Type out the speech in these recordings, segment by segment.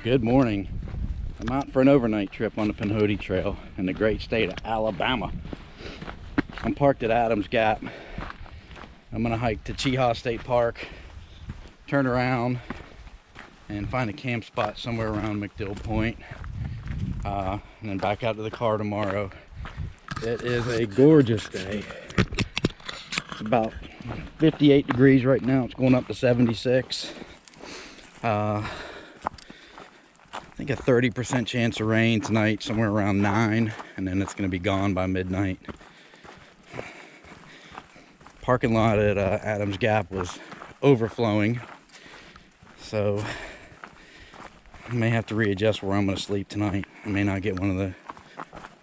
Good morning. I'm out for an overnight trip on the Pinhoti Trail in the great state of Alabama. I'm parked at Adams Gap. I'm gonna hike to Cheaha State Park, turn around, and find a camp spot somewhere around McDill Point, and then back out to the car tomorrow. It is a gorgeous day. It's about 58 degrees right now. It's going up to 76. I think a 30% chance of rain tonight, somewhere around 9, and then it's going to be gone by midnight. Parking lot at Adams Gap was overflowing, so I may have to readjust where I'm going to sleep tonight. I may not get one of the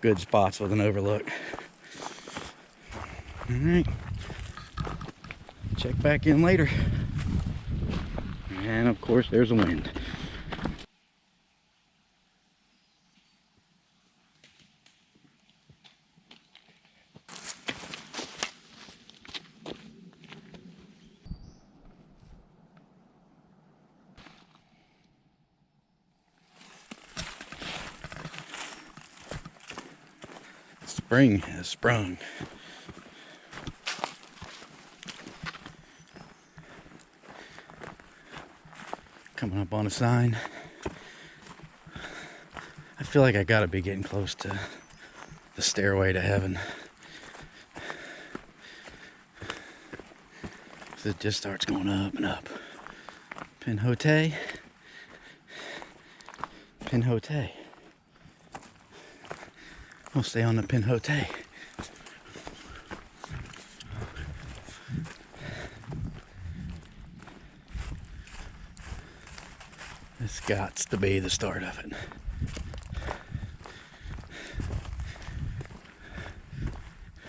good spots with an overlook. All right, check back in later. And of course, there's a wind. Spring has sprung. Coming up on a sign. I feel like I gotta be getting close to the stairway to heaven. So it just starts going up and up. Pinhoti. Pinhoti. We'll stay on the Pinhoti. This gots to be the start of it.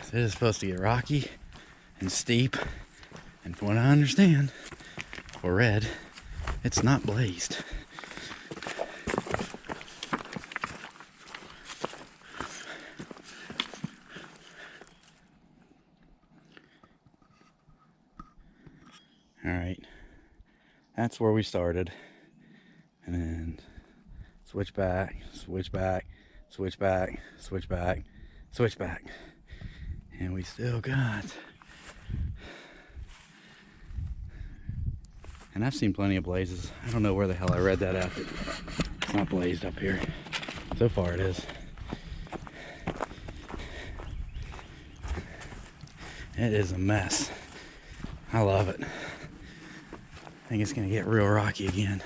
So it is supposed to get rocky and steep, and from what I understand, or read, it's not blazed. All right, that's where we started, and then switch back, switch back, switch back, switch back, switch back, and we still got, and I've seen plenty of blazes. I don't know where the hell I read that at. It's not blazed up here. So far it is. It is a mess. I love it. I think it's gonna get real rocky again.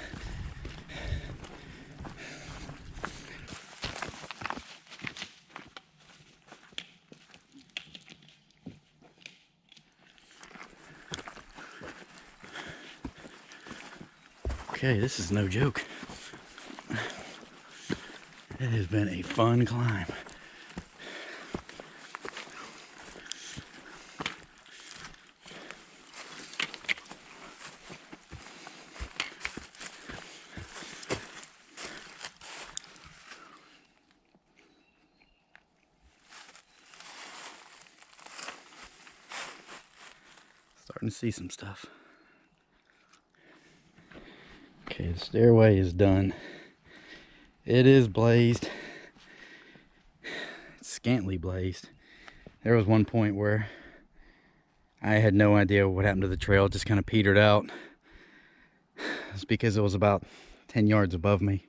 Okay, this is no joke. It has been a fun climb. Starting to see some stuff. Okay, the stairway is done. It is blazed. It's scantily blazed. There was one point where I had no idea what happened to the trail. It just kind of petered out. It's because it was about 10 yards above me.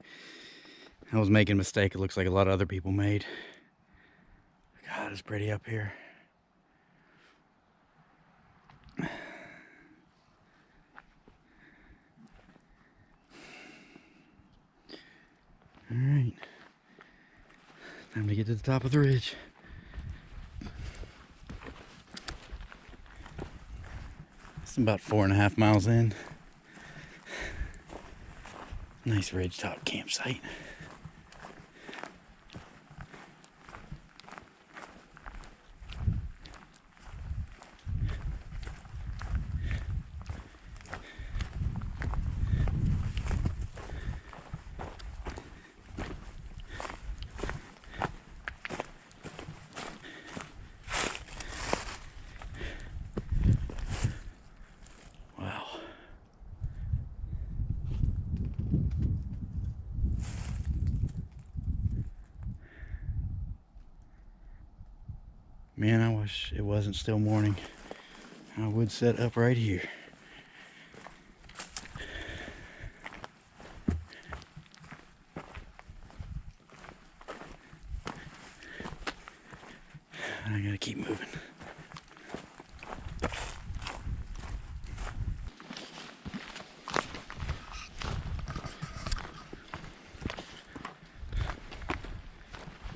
I was making a mistake it looks like a lot of other people made. God, it's pretty up here. All right, time to get to the top of the ridge. It's about 4.5 miles in. Nice ridgetop campsite. Man, I wish it wasn't still morning. I would set up right here. I gotta keep moving.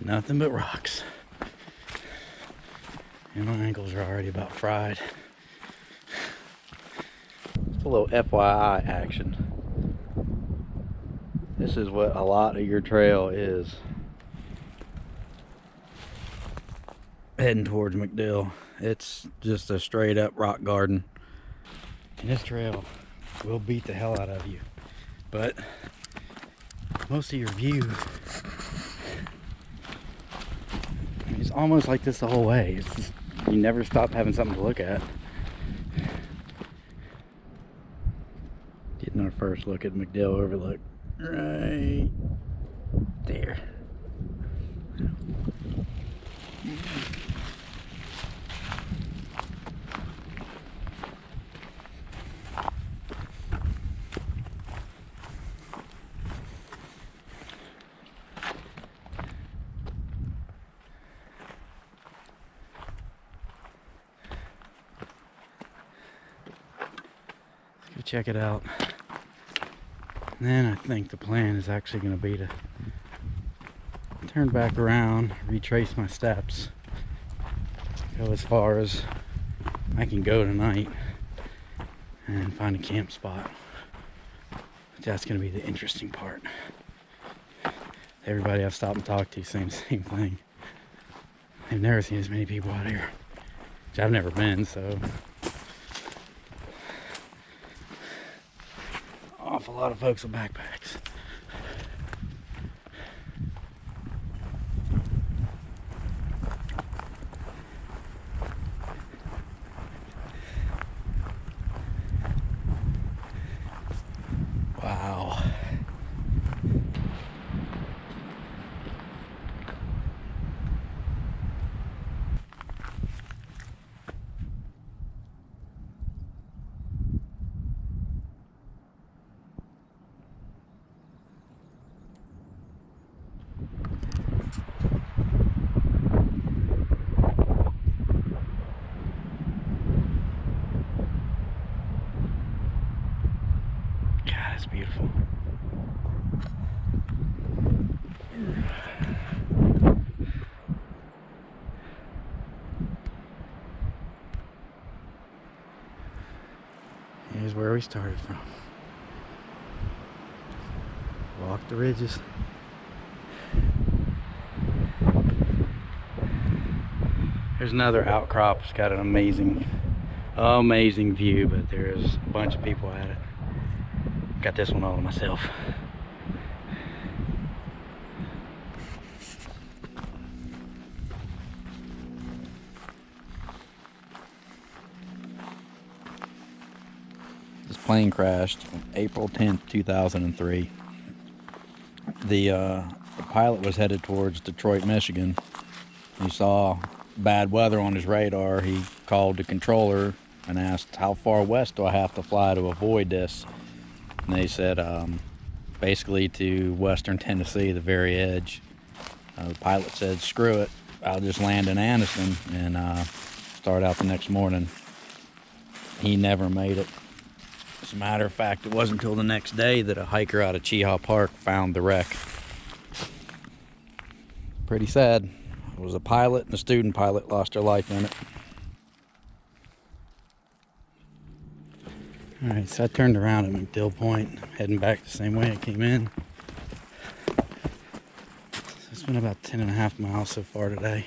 Nothing but rocks. And my ankles are already about fried. Just a little FYI action. This is what a lot of your trail is. Heading towards McDill. It's just a straight up rock garden. And this trail will beat the hell out of you. But most of your view, it's almost like this the whole way. It's just, you never stop having something to look at. Getting our first look at McDill overlook right there. Let's go check it out. And then I think the plan is actually going to be to turn back around, retrace my steps, go as far as I can go tonight, and find a camp spot. But that's going to be the interesting part. Everybody I've stopped and talked to saying the same thing. I've never seen as many people out here, which I've never been, so awful lot of folks with backpacks. Wow. God, it's beautiful. Here's where we started from. Walk the ridges. There's another outcrop. It's got an amazing view, but there's a bunch of people at it. Got this one all to myself. This plane crashed on April 10th, 2003. The pilot was headed towards Detroit, Michigan. He saw bad weather on his radar. He called the controller and asked, how far west do I have to fly to avoid this? And they said basically to western Tennessee, the very edge. The pilot said, screw it, I'll just land in Anniston and start out the next morning. He never made it. As a matter of fact, it wasn't until the next day that a hiker out of Cheaha Park found the wreck. Pretty sad. It was a pilot and a student pilot lost their life in it. Alright, so I turned around at McDill Point, heading back the same way I came in. So it's been about 10.5 miles so far today.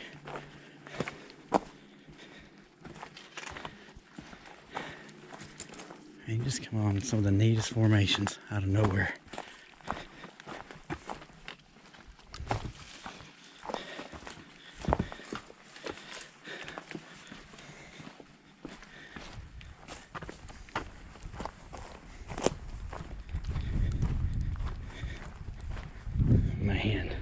And you just come on some of the neatest formations out of nowhere. Man.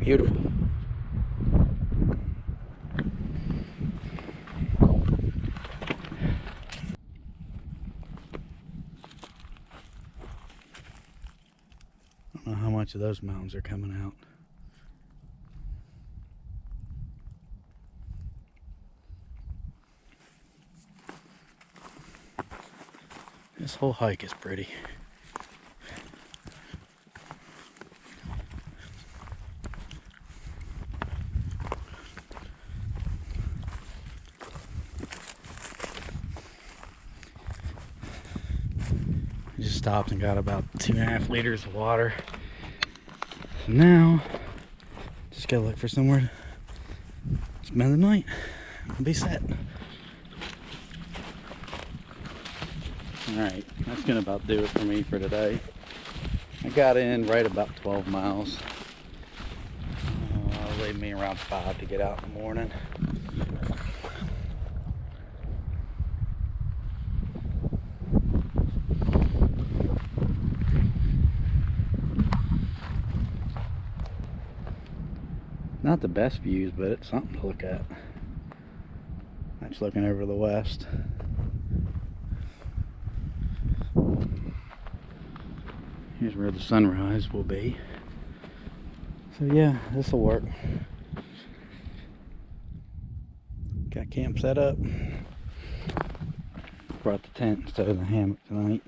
Beautiful. I don't know how much of those mountains are coming out. This whole hike is pretty. I just stopped and got about 2.5 liters of water. Now, just gotta look for somewhere to spend the night and be set. Alright, that's gonna about do it for me for today. I got in right about 12 miles. It'll leave me around 5 to get out in the morning. Not the best views, but it's something to look at. I'm just looking over to the west. Here's where the sunrise will be. So yeah, this will work. Got camp set up. Brought the tent instead of the hammock tonight.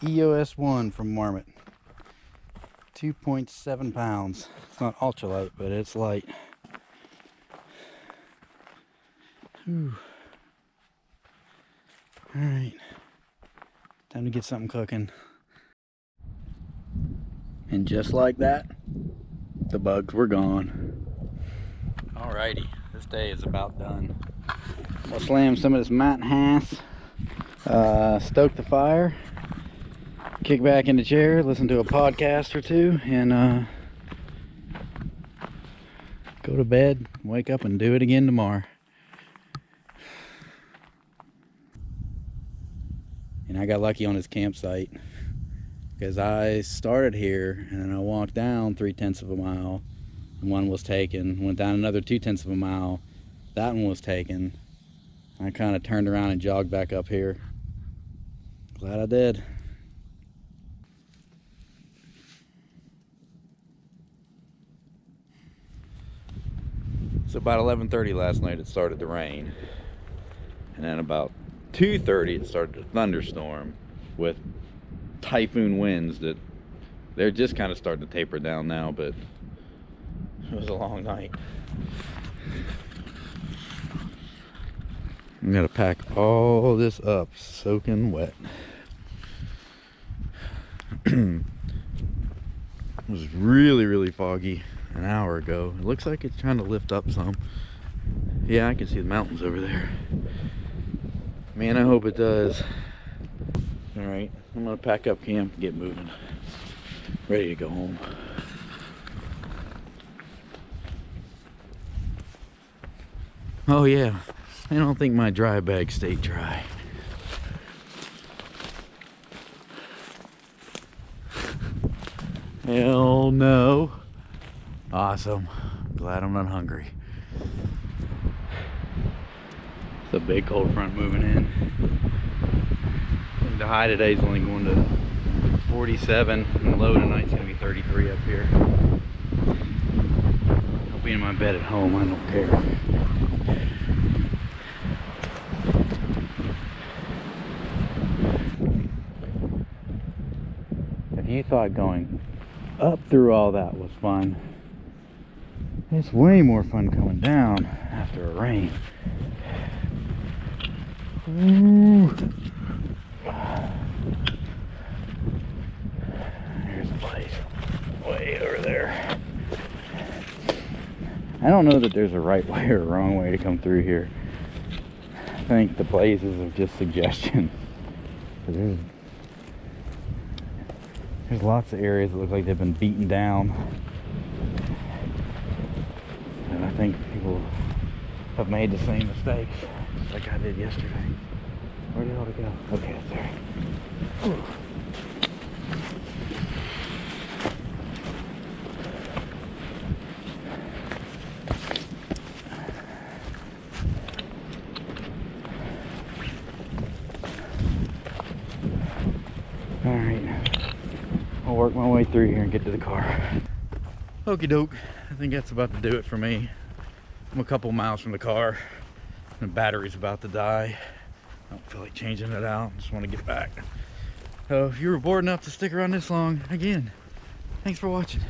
EOS 1 from Marmot. 2.7 pounds. It's not ultralight, but it's light. Whew. Alright. Time to get something cooking. And just like that, the bugs were gone. Alrighty, this day is about done. I'll slam some of this Mountain Hass, stoke the fire, kick back in the chair, listen to a podcast or two, and go to bed, wake up and do it again tomorrow. And I got lucky on this campsite because I started here and then I walked down 3/10 of a mile and one was taken. Went down another 2/10 of a mile, that one was taken. I kind of turned around and jogged back up here. Glad I did. So about 11:30 last night it started to rain, and then about 2:30 it started to thunderstorm with typhoon winds that they're just kind of starting to taper down now, but it was a long night. I'm gonna pack all this up soaking wet. It was really foggy an hour ago. It looks like it's trying to lift up some. Yeah, I can see the mountains over there. Man, I hope it does. Alright, I'm gonna pack up camp and get moving. Ready to go home. Oh yeah, I don't think my dry bag stayed dry. Hell no. Awesome. Glad I'm not hungry. It's a big cold front moving in. I think the high today is only going to 47 and the low tonight's going to be 33 up here. I'll be in my bed at home, I don't care. If you thought going up through all that was fun, it's way more fun coming down after a rain. Ooh. There's a place way over there. I don't know that there's a right way or a wrong way to come through here. I think the places are just suggestions. There's lots of areas that look like they've been beaten down. And I think people have made the same mistakes like I did yesterday. Where did it go? Okay, it's there. Ooh. I'll work my way through here and get to the car. Okie doke, I think that's about to do it for me. I'm a couple miles from the car. The battery's about to die. I don't feel like changing it out. I just want to get back. So if you were bored enough to stick around this long, again, thanks for watching.